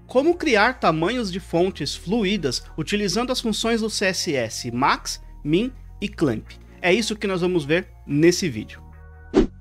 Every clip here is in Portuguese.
Como criar tamanhos de fontes fluídas utilizando as funções do CSS Max, Min e Clamp. É isso que nós vamos ver nesse vídeo.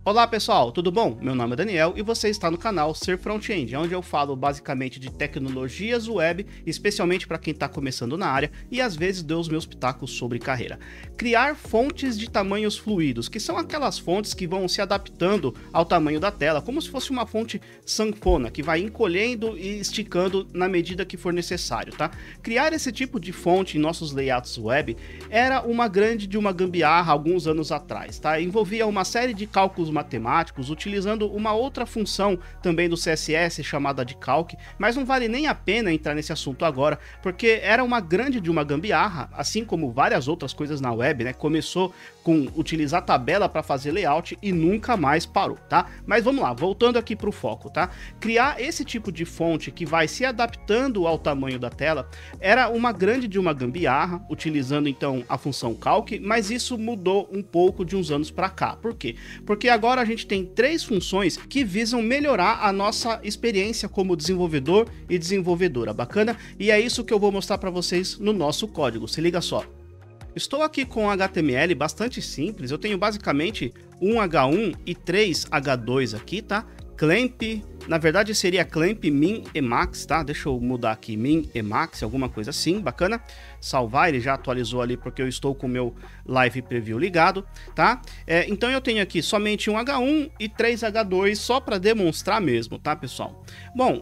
Olá pessoal, tudo bom? Meu nome é Daniel e você está no canal Ser Front-End, onde eu falo basicamente de tecnologias web, especialmente para quem está começando na área e às vezes dou os meus pitacos sobre carreira. Criar fontes de tamanhos fluidos, que são aquelas fontes que vão se adaptando ao tamanho da tela, como se fosse uma fonte sanfona, que vai encolhendo e esticando na medida que for necessário, tá? Criar esse tipo de fonte em nossos layouts web era uma gambiarra alguns anos atrás, tá? Envolvia uma série de cálculos matemáticos utilizando uma outra função também do CSS chamada de calc, mas não vale nem a pena entrar nesse assunto agora, porque era uma gambiarra, assim como várias outras coisas na web, né? Começou com utilizar tabela para fazer layout e nunca mais parou, tá? Mas vamos lá, voltando aqui para o foco, tá? Criar esse tipo de fonte que vai se adaptando ao tamanho da tela era uma gambiarra, utilizando então a função calc, mas isso mudou um pouco de uns anos para cá. Por quê? Porque agora a gente tem três funções que visam melhorar a nossa experiência como desenvolvedor e desenvolvedora, bacana? E é isso que eu vou mostrar para vocês no nosso código, se liga só. Estou aqui com HTML bastante simples, eu tenho basicamente um H1 e 3 H2 aqui, tá? Clamp, na verdade seria Clamp, Min e Max, tá? Deixa eu mudar aqui, Min e Max, alguma coisa assim, bacana. Salvar, ele já atualizou ali porque eu estou com o meu Live Preview ligado, tá? Então eu tenho aqui somente um H1 e 3 H2, só para demonstrar mesmo, tá, pessoal? Bom,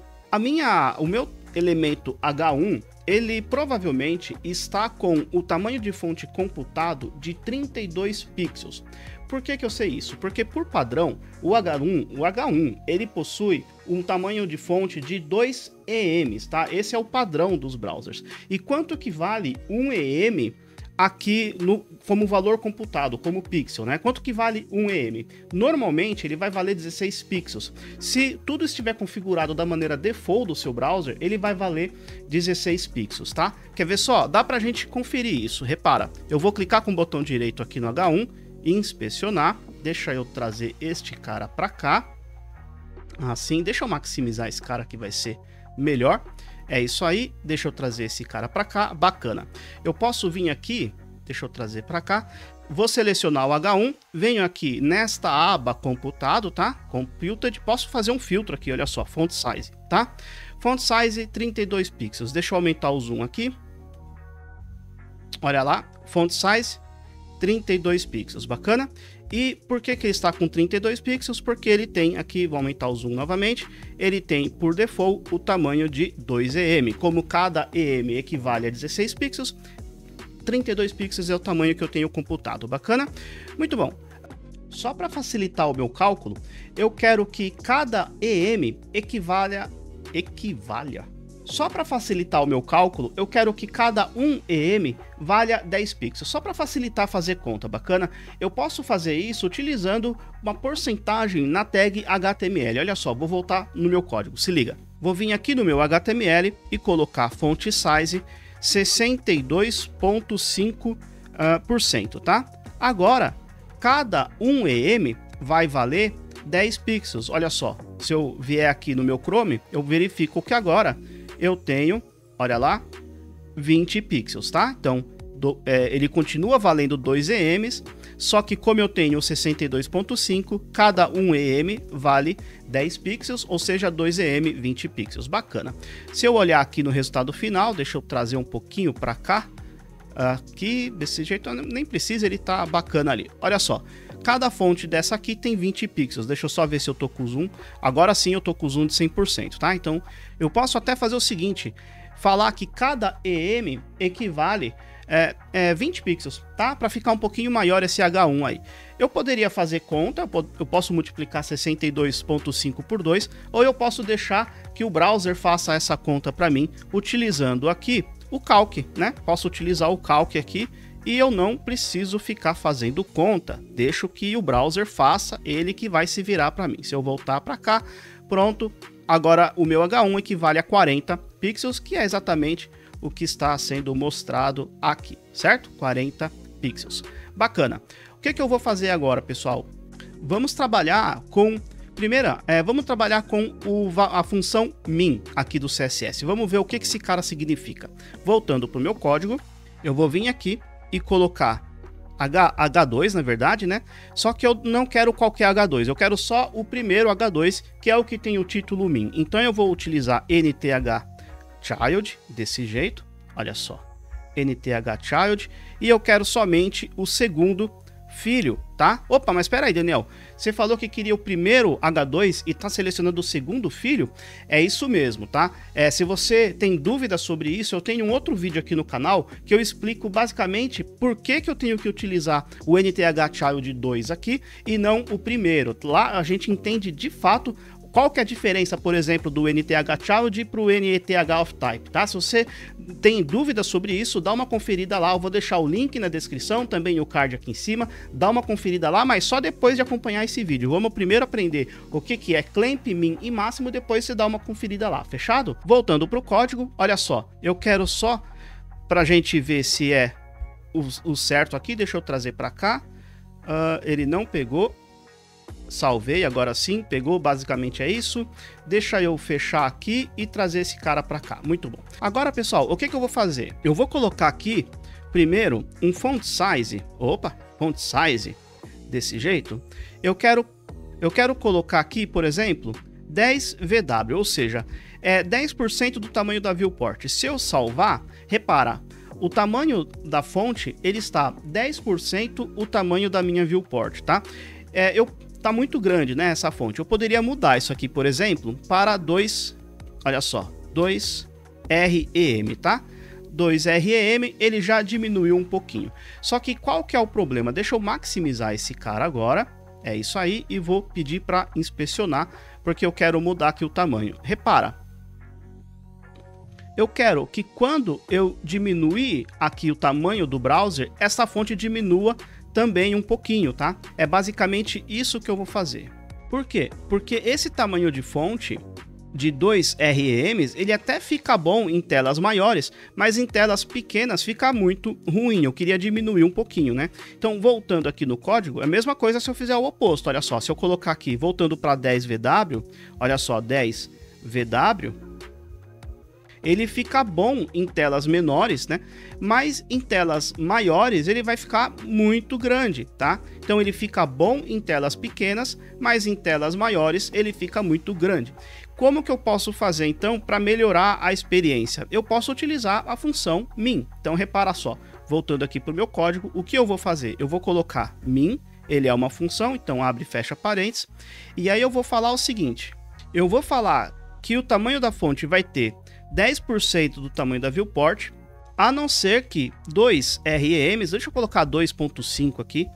o meu elemento H1, ele provavelmente está com o tamanho de fonte computado de 32 pixels. Por que eu sei isso? Porque por padrão, o H1 ele possui um tamanho de fonte de 2 EMs, tá? Esse é o padrão dos browsers. E quanto que vale um EM aqui como valor computado, como pixel, né? Quanto que vale um EM? Normalmente ele vai valer 16 pixels. Se tudo estiver configurado da maneira default do seu browser, ele vai valer 16 pixels, tá? Quer ver só? Dá pra gente conferir isso. Repara, eu vou clicar com o botão direito aqui no H1, inspecionar, deixa eu trazer este cara para cá, assim, deixa eu maximizar esse cara que vai ser melhor, é isso aí, deixa eu trazer esse cara para cá, bacana. Eu posso vir aqui, deixa eu trazer para cá, vou selecionar o H1, venho aqui nesta aba computado, tá? Computed, posso fazer um filtro aqui, olha só, font size, tá? Font size 32 pixels, deixa eu aumentar o zoom aqui, olha lá, font size 32 pixels, bacana. E por que ele está com 32 pixels? Porque ele tem aqui, vou aumentar o zoom novamente, ele tem por default o tamanho de 2 EM. Como cada EM equivale a 16 pixels, 32 pixels é o tamanho que eu tenho computado, bacana? Muito bom. Só para facilitar o meu cálculo, eu quero que cada EM equivalha. Só para facilitar o meu cálculo, eu quero que cada um EM valha 10 pixels. Só para facilitar fazer conta, bacana? Eu posso fazer isso utilizando uma porcentagem na tag HTML. Olha só, vou voltar no meu código, se liga. Vou vir aqui no meu HTML e colocar font size 62,5%, tá? Agora, cada um EM vai valer 10 pixels. Olha só, se eu vier aqui no meu Chrome, eu verifico que agora eu tenho, olha lá, 20 pixels, tá? Então, ele continua valendo 2 EMs, só que como eu tenho 62.5, cada um EM vale 10 pixels, ou seja, 2 EM, 20 pixels. Bacana. Se eu olhar aqui no resultado final, deixa eu trazer um pouquinho para cá, aqui, desse jeito, nem precisa, ele tá bacana ali. Olha só. Cada fonte dessa aqui tem 20 pixels. Deixa eu só ver se eu tô com zoom. Agora sim eu tô com zoom de 100%, tá? Então eu posso até fazer o seguinte, falar que cada EM equivale 20 pixels, tá? Para ficar um pouquinho maior esse H1 aí. Eu poderia fazer conta, eu posso multiplicar 62.5 por 2, ou eu posso deixar que o browser faça essa conta para mim, utilizando aqui o calc, né? Posso utilizar o calc aqui, e eu não preciso ficar fazendo conta, deixo que o browser faça, ele que vai se virar para mim. Se eu voltar para cá, pronto, agora o meu H1 equivale a 40 pixels, que é exatamente o que está sendo mostrado aqui, certo? 40 pixels. Bacana. O que eu vou fazer agora, pessoal? Vamos trabalhar com Primeira, vamos trabalhar com a função min aqui do CSS. Vamos ver o que esse cara significa. Voltando para o meu código, eu vou vir aqui e colocar H2, na verdade, né? Só que eu não quero qualquer H2, eu quero só o primeiro H2, que é o que tem o título min. Então eu vou utilizar nthchild, desse jeito, olha só, nthchild, e eu quero somente o segundo filho, tá? Opa, mas espera aí, Daniel, você falou que queria o primeiro H2 e tá selecionando o segundo filho? É isso mesmo, tá? Se você tem dúvidas sobre isso, eu tenho um outro vídeo aqui no canal que eu explico basicamente por que eu tenho que utilizar o nthchild 2 aqui e não o primeiro. Lá a gente entende de fato qual que é a diferença, por exemplo, do nthchild para o nthOfType, tá? Se você tem dúvidas sobre isso, dá uma conferida lá, eu vou deixar o link na descrição, também o card aqui em cima, dá uma conferida lá, mas só depois de acompanhar esse vídeo. Vamos primeiro aprender o que é clamp, min e máximo, depois você dá uma conferida lá, fechado? Voltando para o código, olha só, eu quero só, para a gente ver se é o certo aqui, deixa eu trazer para cá, ele não pegou. Salvei, agora sim, pegou, basicamente é isso. Deixa eu fechar aqui e trazer esse cara para cá, muito bom. Agora, pessoal, o que eu vou fazer? Eu vou colocar aqui, primeiro, um font size, font size, desse jeito. Eu quero colocar aqui, por exemplo, 10 VW, ou seja, 10% do tamanho da viewport. Se eu salvar, repara, o tamanho da fonte, ele está 10% o tamanho da minha viewport, tá? Tá muito grande, né, essa fonte. Eu poderia mudar isso aqui, por exemplo, para 2, olha só, 2 REM, tá? 2 REM, ele já diminuiu um pouquinho. Só que qual que é o problema? Deixa eu maximizar esse cara agora, é isso aí, e vou pedir para inspecionar, porque eu quero mudar aqui o tamanho. Repara, eu quero que quando eu diminuir aqui o tamanho do browser, essa fonte diminua também um pouquinho, tá? É basicamente isso que eu vou fazer. Por quê? Porque esse tamanho de fonte de 2 REMs, ele até fica bom em telas maiores, mas em telas pequenas fica muito ruim. Eu queria diminuir um pouquinho, né? Então, voltando aqui no código, é a mesma coisa se eu fizer o oposto. Olha só, se eu colocar aqui, voltando para 10 VW, olha só, 10 VW, ele fica bom em telas menores, né? Mas em telas maiores ele vai ficar muito grande, tá? Então ele fica bom em telas pequenas, mas em telas maiores ele fica muito grande. Como que eu posso fazer então para melhorar a experiência? Eu posso utilizar a função min. Então repara só, voltando aqui para o meu código, o que eu vou fazer? Eu vou colocar min, ele é uma função, então abre e fecha parênteses, e aí eu vou falar o seguinte, eu vou falar que o tamanho da fonte vai ter 10% do tamanho da viewport, a não ser que 2 REMs, deixa eu colocar 2.5 aqui,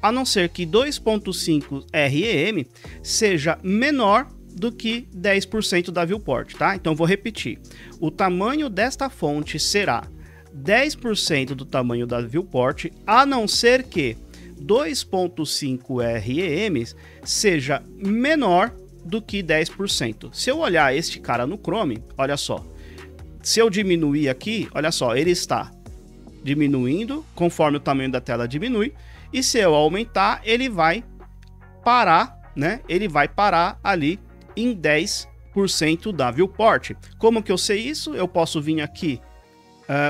a não ser que 2.5 REM seja menor do que 10% da viewport, tá? Então vou repetir, o tamanho desta fonte será 10% do tamanho da viewport, a não ser que 2.5 REMs seja menor do que 10%. Se eu olhar este cara no Chrome, olha só, se eu diminuir aqui, olha só, ele está diminuindo conforme o tamanho da tela diminui, e se eu aumentar, ele vai parar, né? Ele vai parar ali em 10% da viewport. Como que eu sei isso? Eu posso vir aqui,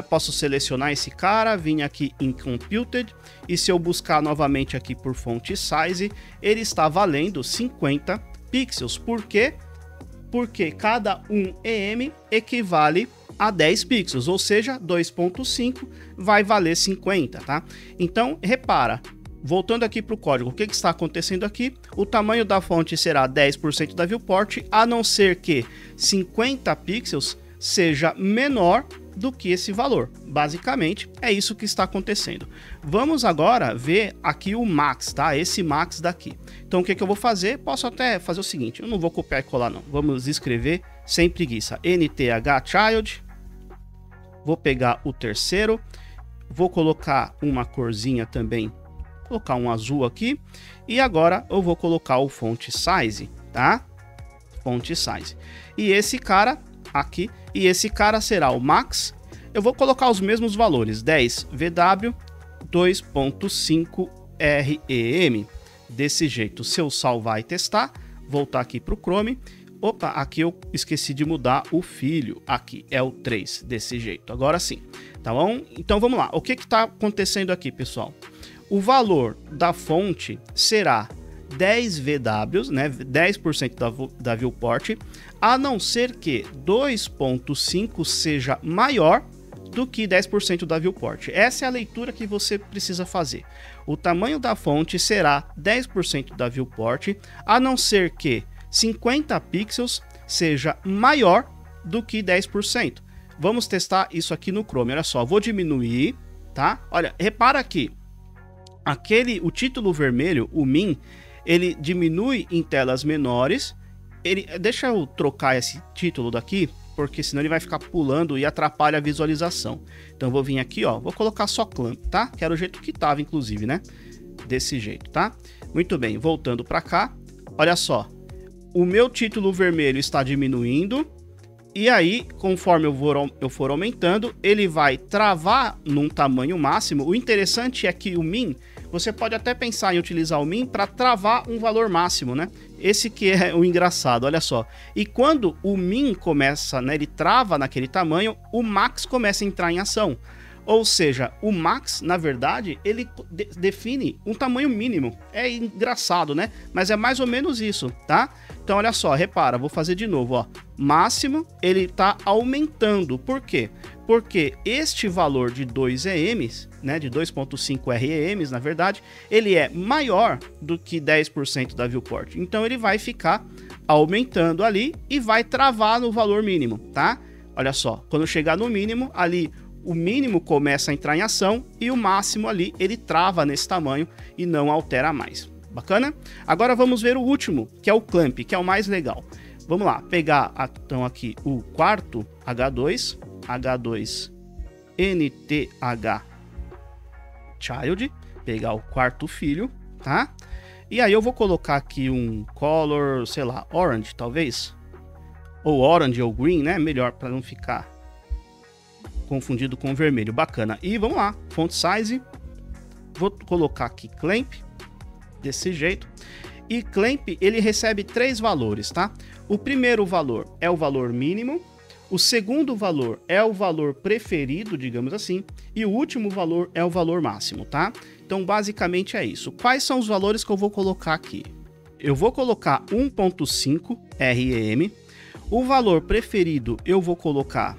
posso selecionar esse cara, vir aqui em Computed, e se eu buscar novamente aqui por Font Size, ele está valendo 50 pixels. Por quê? Porque cada 1 EM equivale a 10 pixels, ou seja, 2.5 vai valer 50, tá? Então, repara, voltando aqui para o código, o que está acontecendo aqui? O tamanho da fonte será 10% da viewport, a não ser que 50 pixels seja menor do que esse valor. Basicamente, é isso que está acontecendo. Vamos agora ver aqui o max, tá? Esse max daqui. Então, o que eu vou fazer? Posso até fazer o seguinte, eu não vou copiar e colar não. Vamos escrever sem preguiça. nthchild. Vou pegar o terceiro. Vou colocar uma corzinha também. Vou colocar um azul aqui. E agora eu vou colocar o font size, tá? Font size. E esse cara aqui, e esse cara será o max. Eu vou colocar os mesmos valores, 10 VW, 2.5 REM, desse jeito. Se eu salvar e testar, voltar aqui para o Chrome. Opa, aqui eu esqueci de mudar o filho, aqui é o 3, desse jeito, agora sim, tá bom? Então vamos lá, o que está acontecendo aqui, pessoal? O valor da fonte será 10 VWs, né, 10% da viewport, a não ser que 2.5 seja maior do que 10% da viewport. Essa é a leitura que você precisa fazer. O tamanho da fonte será 10% da viewport, a não ser que 50 pixels seja maior do que 10%. Vamos testar isso aqui no Chrome. Olha só, vou diminuir, tá? Olha, repara aqui, o título vermelho, o min, ele diminui em telas menores. Deixa eu trocar esse título daqui, porque senão ele vai ficar pulando e atrapalha a visualização. Então eu vou vir aqui, ó, vou colocar só clamp, tá? Que era o jeito que tava, inclusive, né? Desse jeito, tá? Muito bem, voltando para cá, olha só. O meu título vermelho está diminuindo, e aí, conforme eu for aumentando, ele vai travar num tamanho máximo. O interessante é que o min, você pode até pensar em utilizar o min para travar um valor máximo, né? Esse que é o engraçado, olha só. E quando o min começa, né, ele trava naquele tamanho, o max começa a entrar em ação. Ou seja, o max, na verdade, ele define um tamanho mínimo. É engraçado, né? Mas é mais ou menos isso, tá? Então, olha só, repara, vou fazer de novo, ó. Máximo, ele tá aumentando. Por quê? Porque este valor de 2 EMs, né, de 2.5 REMs, na verdade, ele é maior do que 10% da viewport. Então, ele vai ficar aumentando ali e vai travar no valor mínimo, tá? Olha só, quando chegar no mínimo, ali o mínimo começa a entrar em ação e o máximo ali ele trava nesse tamanho e não altera mais. Bacana? Agora vamos ver o último, que é o clamp, que é o mais legal. Vamos lá, pegar então aqui o quarto H2 NTH Child, pegar o quarto filho, tá? E aí eu vou colocar aqui um color, sei lá, orange talvez, ou orange ou green, né? Melhor para não ficar confundido com vermelho. Bacana. E vamos lá, font size, vou colocar aqui clamp, desse jeito. E clamp, ele recebe 3 valores, tá? O primeiro valor é o valor mínimo, o segundo valor é o valor preferido, digamos assim, e o último valor é o valor máximo, tá? Então, basicamente é isso. Quais são os valores que eu vou colocar aqui? Eu vou colocar 1.5 REM, o valor preferido eu vou colocar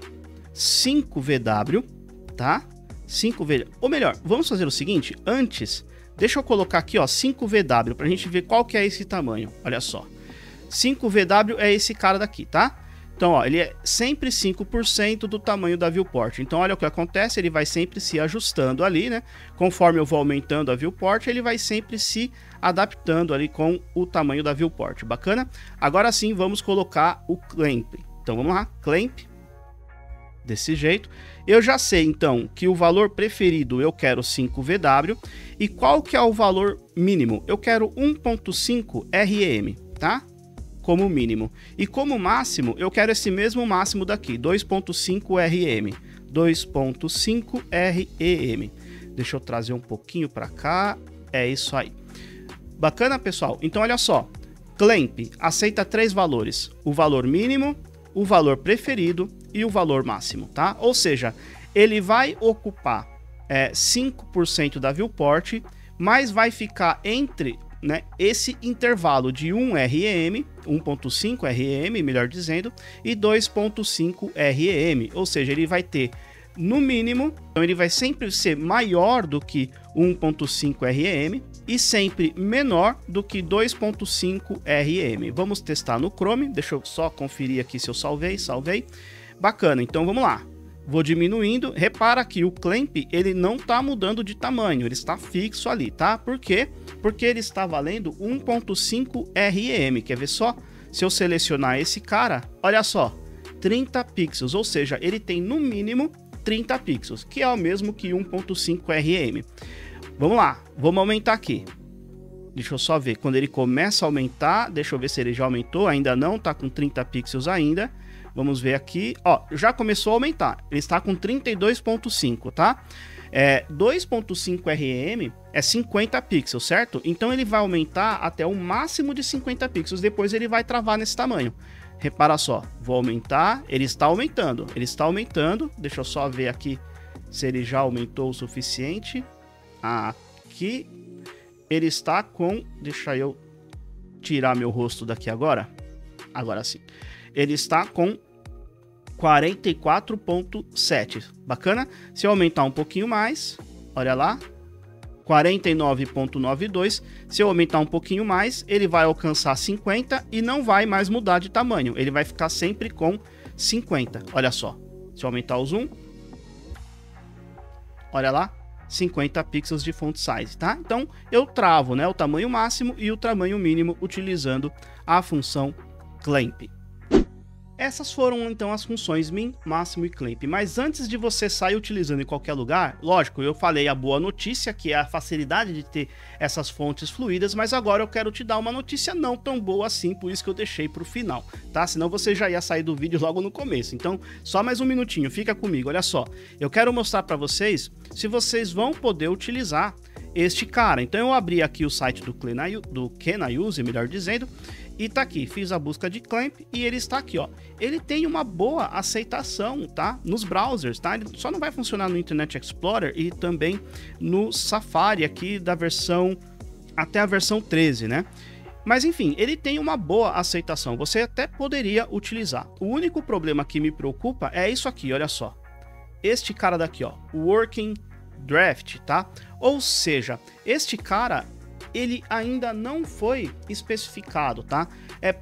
5 VW, tá? 5 VW. Ou melhor, vamos fazer o seguinte, antes, deixa eu colocar aqui, ó, 5 VW, pra gente ver qual que é esse tamanho. Olha só. 5 VW é esse cara daqui, tá? Então, ó, ele é sempre 5% do tamanho da viewport. Então, olha o que acontece, ele vai sempre se ajustando ali, né? Conforme eu vou aumentando a viewport, ele vai sempre se adaptando ali com o tamanho da viewport. Bacana? Agora sim, vamos colocar o clamp. Então, vamos lá, clamp. Desse jeito. Eu já sei, então, que o valor preferido eu quero 5 VW. E qual que é o valor mínimo? Eu quero 1.5 REM, tá? Como mínimo. E como máximo, eu quero esse mesmo máximo daqui, 2.5 REM. 2.5 REM. Deixa eu trazer um pouquinho para cá. É isso aí. Bacana, pessoal? Então, olha só. Clamp aceita 3 valores. O valor mínimo, o valor preferido e o valor máximo, tá? Ou seja, ele vai ocupar 5% da viewport, mas vai ficar entre, né, esse intervalo de 1 REM, 1.5 REM, melhor dizendo, e 2.5 REM, ou seja, ele vai ter no mínimo, então ele vai sempre ser maior do que 1.5 REM e sempre menor do que 2.5 REM. Vamos testar no Chrome, deixa eu só conferir aqui se eu salvei. Bacana, então vamos lá. Vou diminuindo, repara que o clamp ele não está mudando de tamanho, ele está fixo ali, tá? Por quê? Porque ele está valendo 1.5 REM, quer ver só? Se eu selecionar esse cara, olha só, 30 pixels, ou seja, ele tem no mínimo 30 pixels, que é o mesmo que 1.5 REM. Vamos lá, vamos aumentar aqui. Deixa eu só ver, quando ele começa a aumentar, deixa eu ver se ele já aumentou, ainda não, tá com 30 pixels ainda. Vamos ver aqui, ó, já começou a aumentar, ele está com 32.5, tá? 2.5 rm é 50 pixels, certo? Então ele vai aumentar até o máximo de 50 pixels, depois ele vai travar nesse tamanho. Repara só, vou aumentar, ele está aumentando, deixa eu só ver aqui se ele já aumentou o suficiente. Aqui ele está com, deixa eu tirar meu rosto daqui agora sim, ele está com 44.7, bacana? Se eu aumentar um pouquinho mais, olha lá, 49.92, se eu aumentar um pouquinho mais, ele vai alcançar 50 e não vai mais mudar de tamanho, ele vai ficar sempre com 50, olha só, se eu aumentar o zoom, olha lá, 50 pixels de font size, tá? Então eu travo, né, o tamanho máximo e o tamanho mínimo utilizando a função clamp. Essas foram então as funções min, máximo e clamp, mas antes de você sair utilizando em qualquer lugar, lógico, eu falei a boa notícia, que é a facilidade de ter essas fontes fluídas, mas agora eu quero te dar uma notícia não tão boa assim, por isso que eu deixei para o final, tá? Senão você já ia sair do vídeo logo no começo, então só mais um minutinho, fica comigo, olha só. Eu quero mostrar para vocês se vocês vão poder utilizar este cara. Então eu abri aqui o site do Can-I-Use, melhor dizendo, e tá aqui, fiz a busca de clamp e ele está aqui, ó. Ele tem uma boa aceitação, tá? Nos browsers, tá? Ele só não vai funcionar no Internet Explorer e também no Safari aqui da versão, até a versão 13, né? Mas enfim, ele tem uma boa aceitação, você até poderia utilizar. O único problema que me preocupa é isso aqui, olha só. Este cara daqui, ó, Working Draft, tá? Ou seja, este cara, ele ainda não foi especificado, tá?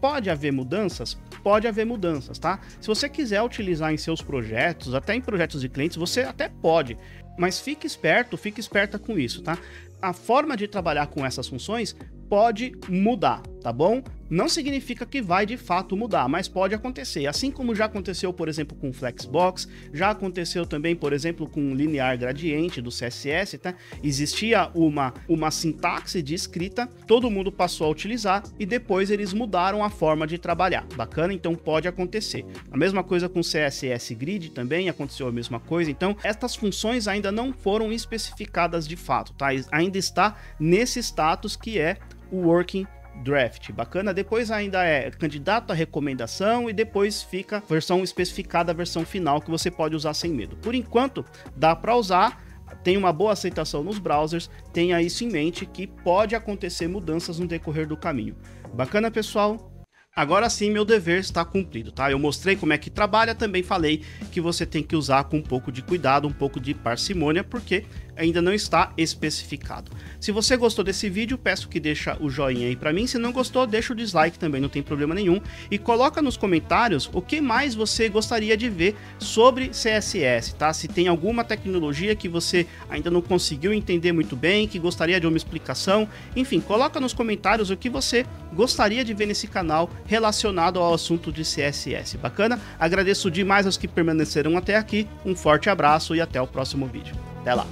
Pode haver mudanças? Pode haver mudanças, tá? Se você quiser utilizar em seus projetos, até em projetos de clientes, você até pode, mas fique esperto, fique esperta com isso, tá? A forma de trabalhar com essas funções pode mudar, tá bom? Não significa que vai de fato mudar, mas pode acontecer. Assim como já aconteceu, por exemplo, com Flexbox, já aconteceu também, por exemplo, com Linear Gradiente do CSS, tá? Existia uma sintaxe de escrita, todo mundo passou a utilizar e depois eles mudaram a forma de trabalhar. Bacana? Então pode acontecer. A mesma coisa com CSS Grid também aconteceu a mesma coisa. Então estas funções ainda não foram especificadas de fato, tá? Ainda está nesse status que é o Working Draft, bacana? Depois ainda é candidato à recomendação e depois fica a versão especificada, a versão final que você pode usar sem medo. Por enquanto, dá para usar, tem uma boa aceitação nos browsers, tenha isso em mente que pode acontecer mudanças no decorrer do caminho. Bacana, pessoal? Agora sim, meu dever está cumprido, tá? Eu mostrei como é que trabalha, também falei que você tem que usar com um pouco de cuidado, um pouco de parcimônia, porque ainda não está especificado. Se você gostou desse vídeo, peço que deixa o joinha aí pra mim. Se não gostou, deixa o dislike também, não tem problema nenhum. E coloca nos comentários o que mais você gostaria de ver sobre CSS, tá? Se tem alguma tecnologia que você ainda não conseguiu entender muito bem, que gostaria de uma explicação, enfim, coloca nos comentários o que você gostaria de ver nesse canal relacionado ao assunto de CSS. Bacana? Agradeço demais aos que permaneceram até aqui, um forte abraço e até o próximo vídeo. Até lá!